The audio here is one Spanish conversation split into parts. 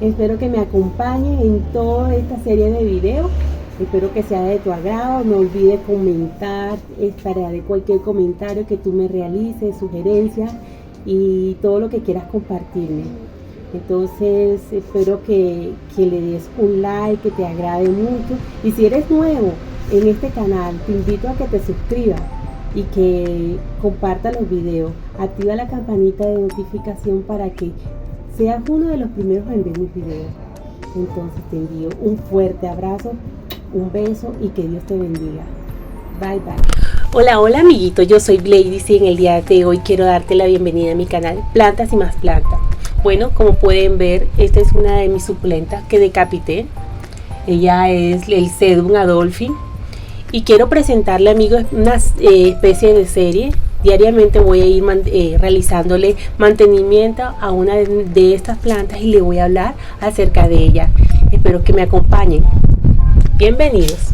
Espero que me acompañes en toda esta serie de videos. Espero que sea de tu agrado. No olvides comentar. Estaré cualquier comentario que tú me realices, sugerencias y todo lo que quieras compartirme. Entonces espero que le des un like, que te agrade mucho. Y si eres nuevo en este canal, te invito a que te suscribas y que compartas los videos. Activa la campanita de notificación para que seas uno de los primeros en ver mis videos. Entonces te envío un fuerte abrazo, un beso y que Dios te bendiga. Bye bye. Hola amiguitos, yo soy Gladys y en el día de hoy quiero darte la bienvenida a mi canal Plantas y Más Plantas. Bueno, como pueden ver, esta es una de mis suculentas que decapité. Ella es el Sedum Adolphi y quiero presentarle, amigos, una especie de serie. Diariamente voy a ir realizándole mantenimiento a una de estas plantas y le voy a hablar acerca de ella. Espero que me acompañen. Bienvenidos.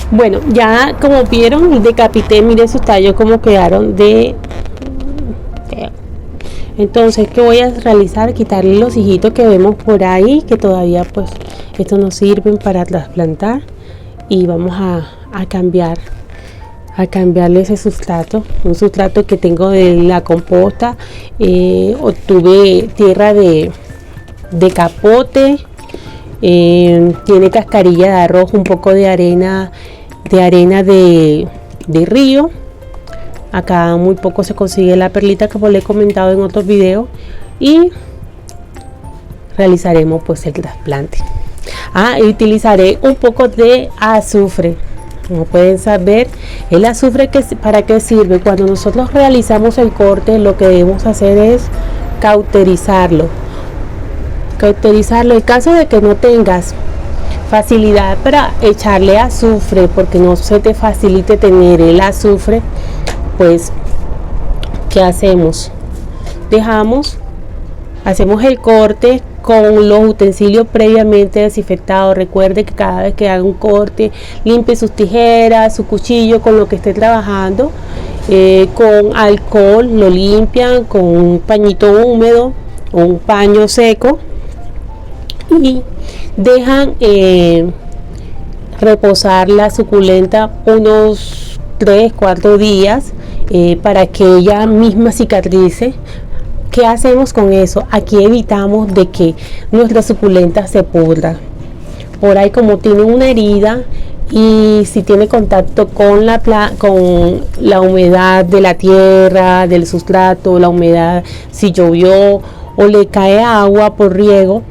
Bueno, ya como vieron, decapité, miren sus tallos como quedaron de... Entonces, ¿qué voy a realizar? Quitarle los hijitos que vemos por ahí, que todavía pues estos no sirven para trasplantar. Y vamos a cambiarle ese sustrato, un sustrato que tengo de la composta. Obtuve tierra de capote, tiene cascarilla de arroz, un poco de arena de río. Acá muy poco se consigue la perlita, como le he comentado en otros videos, y realizaremos pues el trasplante. Y utilizaré un poco de azufre. Como pueden saber, el azufre, ¿para qué sirve? Cuando nosotros realizamos el corte, lo que debemos hacer es cauterizarlo. En caso de que no tengas facilidad para echarle azufre, porque no se te facilite tener el azufre, pues ¿qué hacemos? Hacemos el corte con los utensilios previamente desinfectados. Recuerde que cada vez que haga un corte, limpie sus tijeras, su cuchillo, con lo que esté trabajando. Con alcohol lo limpian, con un pañito húmedo o un paño seco, y dejan reposar la suculenta unos 3-4 días para que ella misma cicatrice. ¿Qué hacemos con eso? Aquí evitamos de que nuestra suculenta se pudra. Por ahí, como tiene una herida y si tiene contacto con la humedad de la tierra, del sustrato, la humedad, si llovió o le cae agua por riego,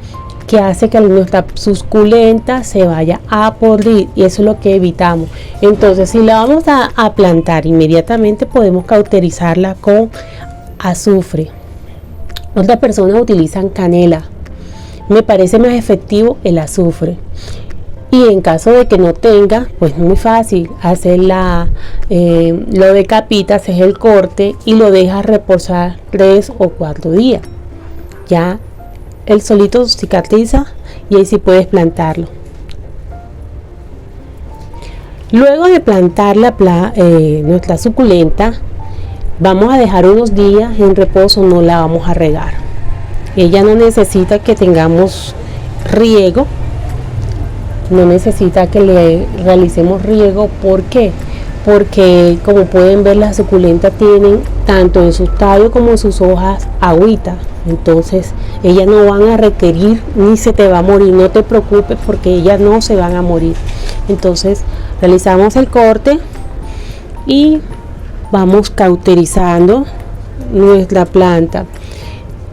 que hace que nuestra suculenta se vaya a podrir, y eso es lo que evitamos. Entonces, si la vamos a plantar, inmediatamente podemos cauterizarla con azufre. Otras personas utilizan canela. Me parece más efectivo el azufre. Y en caso de que no tenga, pues muy fácil, lo decapitas, haces el corte y lo dejas reposar 3 o 4 días. Ya el solito cicatriza y ahí sí puedes plantarlo. Luego de plantar nuestra suculenta, vamos a dejar unos días en reposo, no la vamos a regar. Ella no necesita que tengamos riego, no necesita que le realicemos riego. ¿Por qué? Porque, como pueden ver, las suculentas tienen tanto en sus tallos como en sus hojas agüita. Entonces ellas no van a requerir, ni se te va a morir. No te preocupes, porque ellas no se van a morir. Entonces realizamos el corte y vamos cauterizando nuestra planta.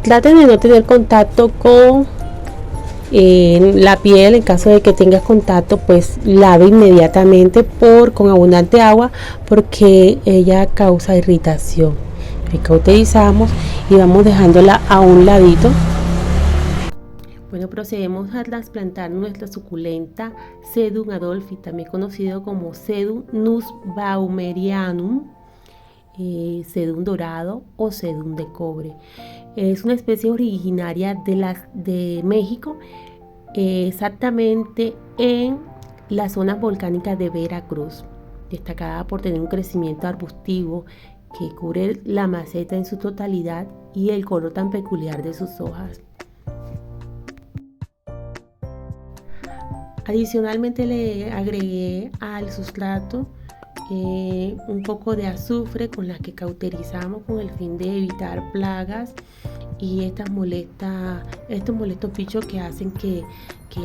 Traten de no tener contacto con la piel. En caso de que tengas contacto, pues lave inmediatamente con abundante agua, porque ella causa irritación. Cauterizamos y vamos dejándola a un ladito. Bueno, procedemos a trasplantar nuestra suculenta Sedum Adolphi, también conocido como Sedum nussbaumerianum, sedum dorado o sedum de cobre. Es una especie originaria de México, exactamente en las zonas volcánicas de Veracruz, destacada por tener un crecimiento arbustivo que cubre la maceta en su totalidad y el color tan peculiar de sus hojas. Adicionalmente le agregué al sustrato un poco de azufre con la que cauterizamos con el fin de evitar plagas y estos molestos bichos que hacen que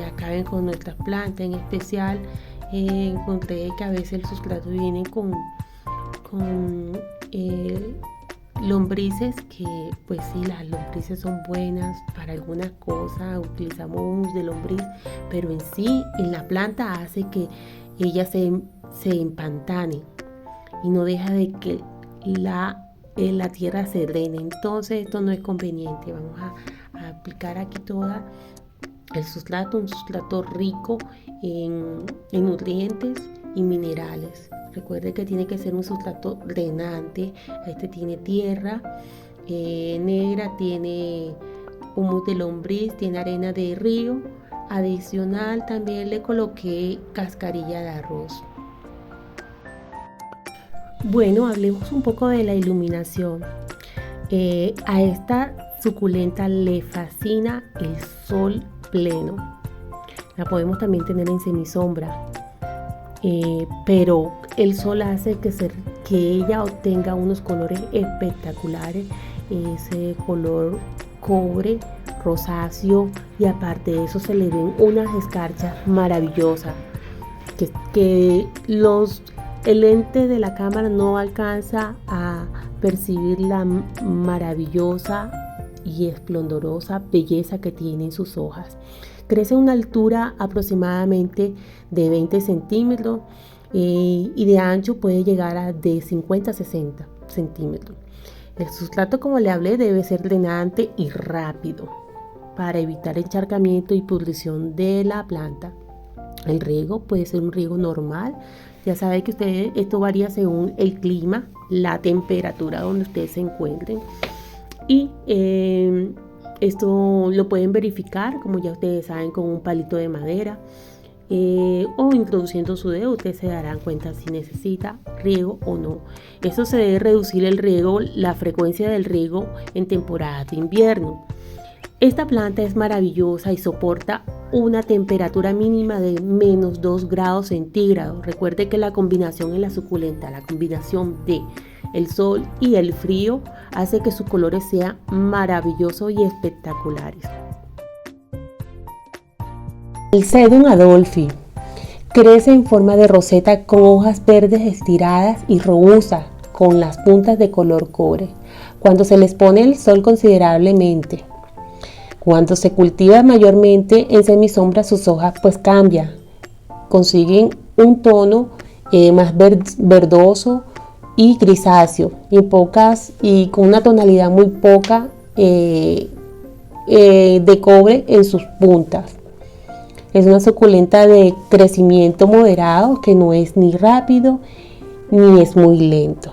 acaben con nuestras plantas. En especial encontré que a veces el sustrato viene con lombrices, que pues sí, las lombrices son buenas para algunas cosas, utilizamos humus de lombriz, pero en sí en la planta hace que ella se empantane y no deja de que la tierra se drene. Entonces esto no es conveniente. Vamos a aplicar aquí toda el sustrato, un sustrato rico en nutrientes y minerales. Recuerde que tiene que ser un sustrato drenante. Este tiene tierra negra, tiene humus de lombriz, tiene arena de río. Adicional también le coloqué cascarilla de arroz. Bueno, hablemos un poco de la iluminación. A esta suculenta le fascina el sol pleno. La podemos también tener en semisombra, pero el sol hace que ella obtenga unos colores espectaculares. Ese color cobre, rosáceo, y aparte de eso se le ven unas escarchas maravillosas que el lente de la cámara no alcanza a percibir la maravillosa y esplendorosa belleza que tienen sus hojas. Crece a una altura aproximadamente de 20 centímetros y de ancho puede llegar a de 50 a 60 centímetros. El sustrato, como le hablé, debe ser drenante y rápido para evitar encharcamiento y pudrición de la planta. El riego puede ser un riego normal. Ya sabe que esto varía según el clima, la temperatura donde ustedes se encuentren. Y esto lo pueden verificar, como ya ustedes saben, con un palito de madera o introduciendo su dedo. Ustedes se darán cuenta si necesita riego o no. Esto se debe reducir la frecuencia del riego en temporada de invierno. Esta planta es maravillosa y soporta una temperatura mínima de menos 2 grados centígrados. Recuerde que la combinación en la suculenta, la combinación de el sol y el frío, hace que sus colores sean maravillosos y espectaculares. El Sedum Adolphi crece en forma de roseta con hojas verdes estiradas y robustas, con las puntas de color cobre, cuando se les pone el sol considerablemente. Cuando se cultiva mayormente en semisombra, sus hojas pues cambian, consiguen un tono más verdoso y grisáceo y con una tonalidad muy poca de cobre en sus puntas. Es una suculenta de crecimiento moderado, que no es ni rápido ni es muy lento.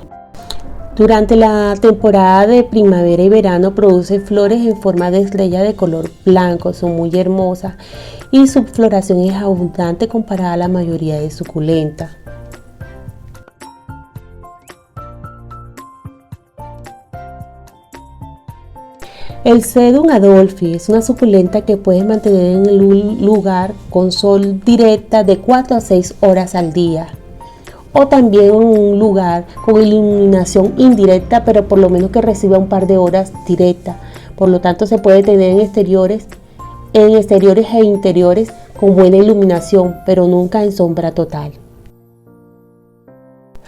Durante la temporada de primavera y verano produce flores en forma de estrella de color blanco, son muy hermosas y su floración es abundante comparada a la mayoría de suculentas. El Sedum Adolphi es una suculenta que puedes mantener en el lugar con sol directa de 4 a 6 horas al día, o también en un lugar con iluminación indirecta, pero por lo menos que reciba un par de horas directa. Por lo tanto, se puede tener en exteriores e interiores con buena iluminación, pero nunca en sombra total.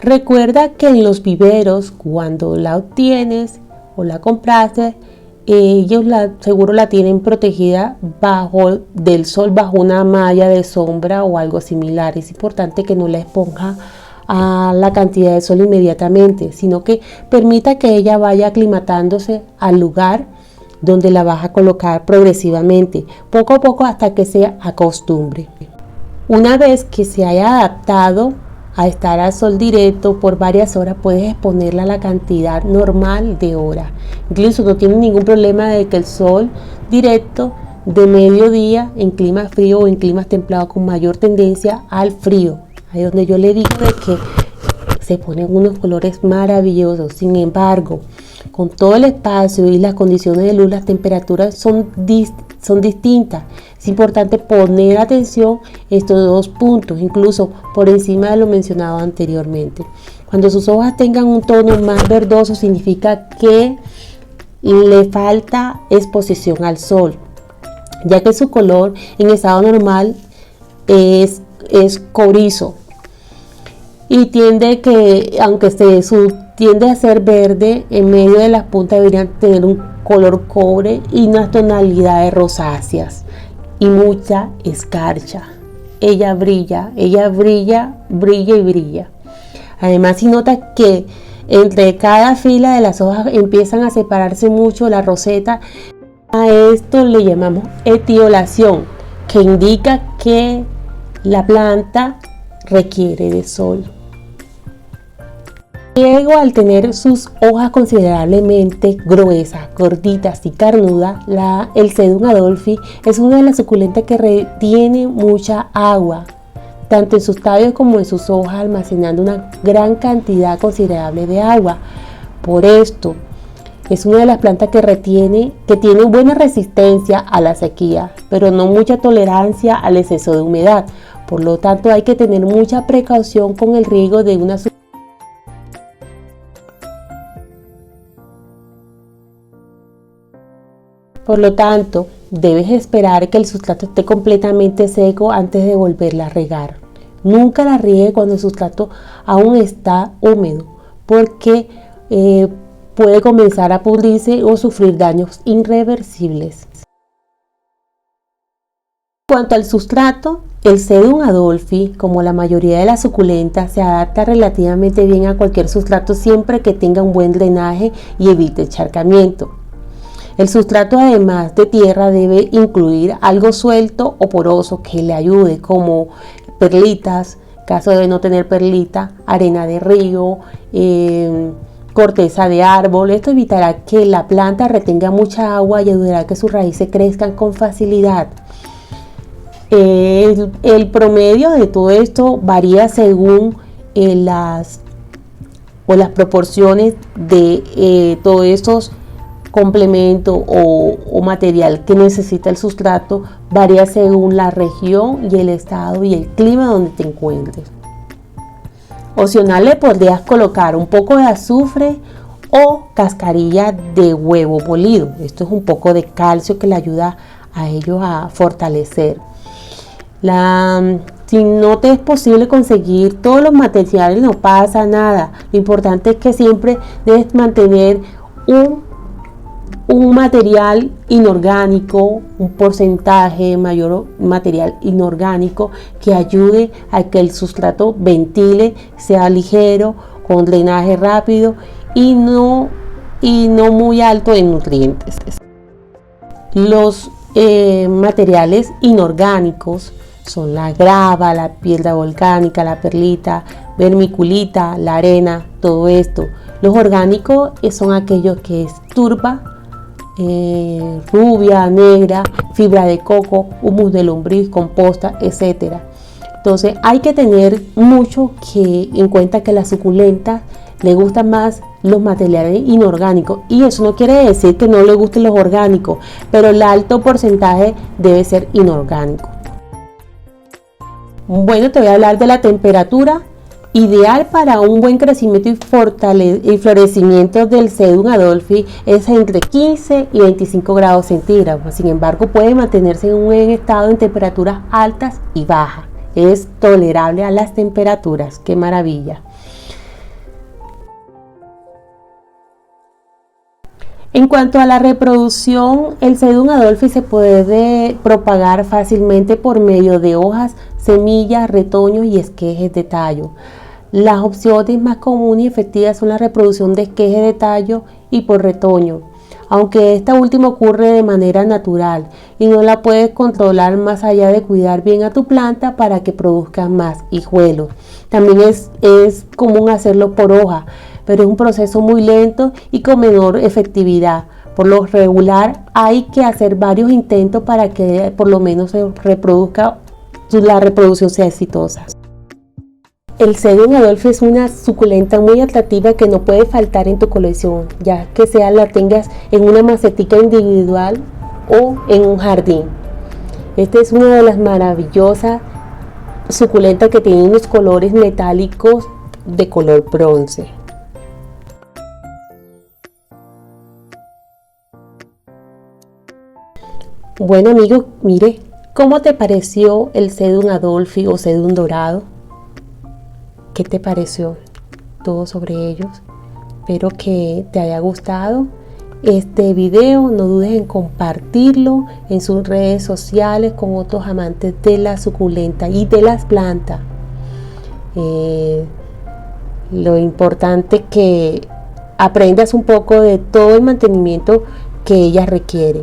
Recuerda que en los viveros, cuando la obtienes o la compraste, ellos seguro la tienen protegida del sol bajo una malla de sombra o algo similar. Es importante que no la exponga a la cantidad de sol inmediatamente, sino que permita que ella vaya aclimatándose al lugar donde la vas a colocar progresivamente, poco a poco, hasta que se acostumbre. Una vez que se haya adaptado a estar al sol directo por varias horas, puedes exponerla a la cantidad normal de horas. Incluso no tiene ningún problema de que el sol directo de mediodía en clima frío o en climas templados con mayor tendencia al frío. Ahí donde yo le digo de que se ponen unos colores maravillosos. Sin embargo, con todo el espacio y las condiciones de luz, las temperaturas son distintas. Es importante poner atención a estos dos puntos, incluso por encima de lo mencionado anteriormente. Cuando sus hojas tengan un tono más verdoso, significa que le falta exposición al sol, ya que su color en estado normal es cobrizo y tiende a ser verde. En medio de las puntas deberían tener un color cobre y unas tonalidades rosáceas y mucha escarcha. Ella brilla y brilla. Además, si nota que entre cada fila de las hojas empiezan a separarse mucho la roseta, a esto le llamamos etiolación, que indica que la planta requiere de sol. Luego, al tener sus hojas considerablemente gruesas, gorditas y carnudas, el Sedum adolphi es una de las suculentas que retiene mucha agua, tanto en sus tallos como en sus hojas, almacenando una gran cantidad considerable de agua. Por esto, es una de las plantas que tiene buena resistencia a la sequía, pero no mucha tolerancia al exceso de humedad. Por lo tanto, hay que tener mucha precaución con el riego de una suculenta. Por lo tanto, debes esperar que el sustrato esté completamente seco antes de volverla a regar. Nunca la riegue cuando el sustrato aún está húmedo, porque puede comenzar a pudrirse o sufrir daños irreversibles. En cuanto al sustrato, el Sedum adolphi, como la mayoría de las suculentas, se adapta relativamente bien a cualquier sustrato siempre que tenga un buen drenaje y evite encharcamiento. El sustrato, además de tierra, debe incluir algo suelto o poroso que le ayude, como perlitas, caso de no tener perlita, arena de río, corteza de árbol. Esto evitará que la planta retenga mucha agua y ayudará a que sus raíces crezcan con facilidad. El promedio de todo esto varía según las proporciones de todos estos complemento o material que necesita el sustrato. Varía según la región y el estado y el clima donde te encuentres. Opcional, le podrías colocar un poco de azufre o cascarilla de huevo molido. Esto es un poco de calcio que le ayuda a ellos a fortalecer. Si no te es posible conseguir todos los materiales, no pasa nada. Lo importante es que siempre debes mantener un material inorgánico, un porcentaje mayor material inorgánico que ayude a que el sustrato ventile, sea ligero, con drenaje rápido y no muy alto en nutrientes. Los materiales inorgánicos son la grava, la piedra volcánica, la perlita, vermiculita, la arena, todo esto. Los orgánicos son aquellos que es turba, rubia, negra, fibra de coco, humus de lombriz, composta, etc. Entonces hay que tener mucho en cuenta que a las suculentas le gustan más los materiales inorgánicos, y eso no quiere decir que no le gusten los orgánicos, pero el alto porcentaje debe ser inorgánico. Bueno, te voy a hablar de la temperatura ideal para un buen crecimiento y florecimiento del Sedum adolphi. Es entre 15 y 25 grados centígrados. Sin embargo, puede mantenerse en un buen estado en temperaturas altas y bajas. Es tolerable a las temperaturas. ¡Qué maravilla! En cuanto a la reproducción, el Sedum adolphi se puede propagar fácilmente por medio de hojas, semillas, retoños y esquejes de tallo. Las opciones más comunes y efectivas son la reproducción de esqueje de tallo y por retoño, aunque esta última ocurre de manera natural y no la puedes controlar más allá de cuidar bien a tu planta para que produzca más hijuelos. También es común hacerlo por hoja, pero es un proceso muy lento y con menor efectividad. Por lo regular hay que hacer varios intentos para que por lo menos la reproducción sea exitosa. El Sedum Adolphi es una suculenta muy atractiva que no puede faltar en tu colección, ya que sea la tengas en una macetica individual o en un jardín. Esta es una de las maravillosas suculentas que tiene unos colores metálicos de color bronce. Bueno amigos, mire, ¿cómo te pareció el Sedum Adolphi o Sedum dorado? ¿Qué te pareció todo sobre ellos? Espero que te haya gustado este video. No dudes en compartirlo en sus redes sociales con otros amantes de la suculenta y de las plantas. Lo importante es que aprendas un poco de todo el mantenimiento que ellas requieren,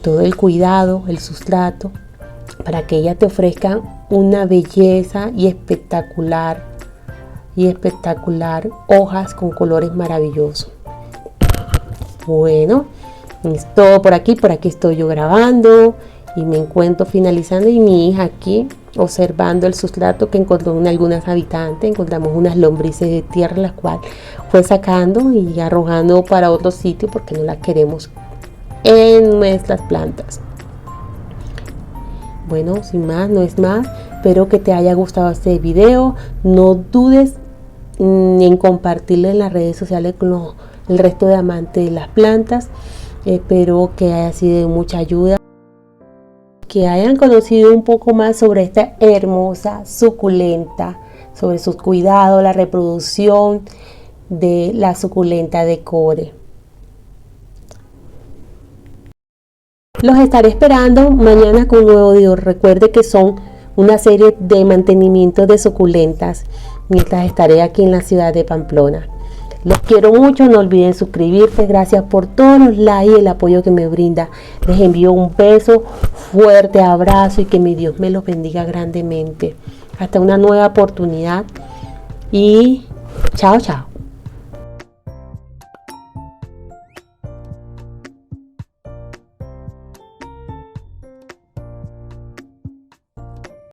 todo el cuidado, el sustrato, para que ellas te ofrezcan una belleza y espectacular hojas con colores maravillosos. Bueno, es todo por aquí estoy yo grabando y me encuentro finalizando, y mi hija aquí observando el sustrato que encontró en algunas habitantes. Encontramos unas lombrices de tierra, las cuales fue sacando y arrojando para otro sitio porque no las queremos en nuestras plantas. Bueno, sin más, no es más. Espero que te haya gustado este video. No dudes en compartirlo en las redes sociales con el resto de amantes de las plantas. Espero que haya sido de mucha ayuda, que hayan conocido un poco más sobre esta hermosa suculenta, sobre sus cuidados, la reproducción de la suculenta de cobre. Los estaré esperando mañana con un nuevo video. Recuerde que son una serie de mantenimientos de suculentas mientras estaré aquí en la ciudad de Pamplona. Los quiero mucho, no olviden suscribirse. Gracias por todos los likes y el apoyo que me brinda. Les envío un beso, fuerte abrazo y que mi Dios me los bendiga grandemente. Hasta una nueva oportunidad y chao, chao.